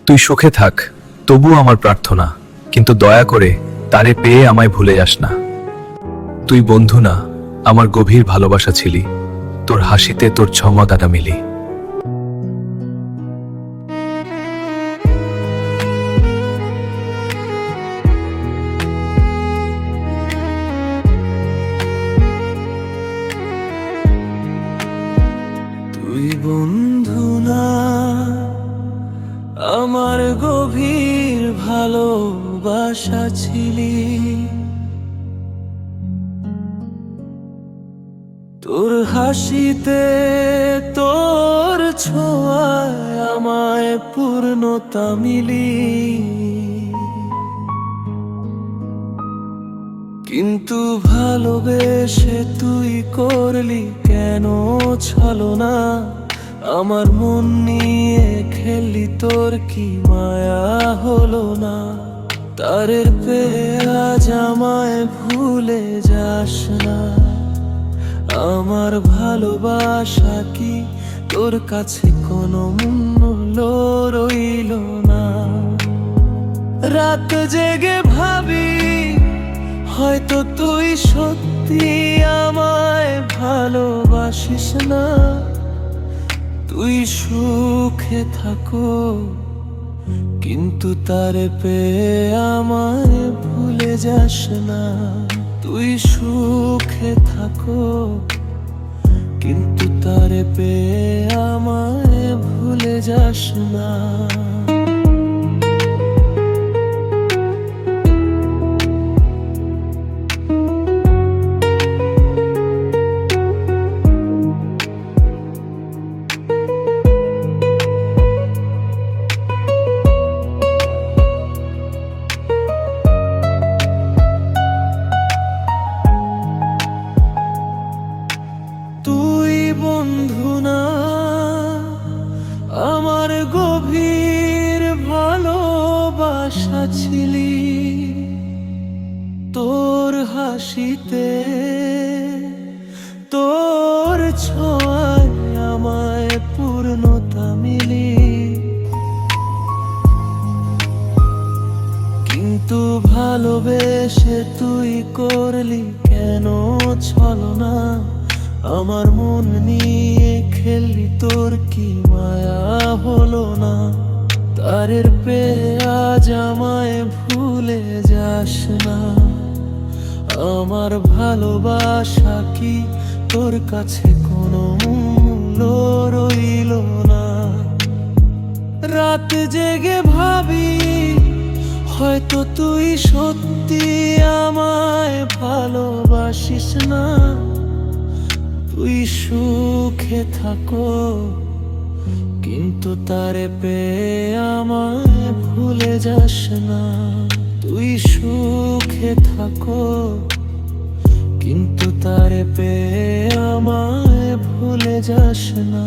তুই সুখে থাক, তবু আমার প্রার্থনা, কিন্তু দয়া করে তারে পেয়ে আমায় ভুলে যাস না। তুই বন্ধু না, আমার গভীর ভালোবাসা ছিলি, তোর হাসিতে তোর ছমতাটা মিলি। তুই বন্ধু না, আমার গভীর ভালোবাসা ছিলি, তোর হাসিতে তোর ছোঁয়ায় আমায় পূর্ণতা মিলি। কিন্তু ভালোবেসে তুই করলি কেন ছলনা, আমার মন নিয়ে খেললি, তোর কি মায়া হলো না? তারের পেয়ে আজ আমায় ভুলে যাস না, আমার ভালোবাসা কি তোর কাছে কোনো মূল্য রইল না? রাত জেগে ভাবি, হয়তো তুই সত্যি আমায় ভালোবাসিস না। তুই সুখে থাকো, কিন্তু তারে পেয়ে আমায় ভুলে যাস না। তুই সুখে থাকো, কিন্তু তারে পেয়ে আমায় ভুলে যাস না। তুই বন্ধু না, আমার গভীর ভালোবাসা ছিলি, তোর হাসিতে তোর ছোঁয়ায় আমায় পূর্ণতা মিলি। কিন্তু ভালোবেসে তুই করলি কেন ছলনা, আমার মন নিয়ে খেললি, তোর কি মায়া হলো না? তারের পেয়ে আজ আমায় ভুলে যাস না, আমার ভালোবাসা কি তোর কাছে কোনো মূল্য রইল না? রাত জেগে ভাবি, হয়তো তুই সত্যি আমায় ভালোবাসিস না। তুই সুখে থাকো, কিন্তু তারে পেয়ে আমায় ভুলে যাস না। তুই সুখে থাকো, কিন্তু তারে পেয়ে আমায় ভুলে যাস না।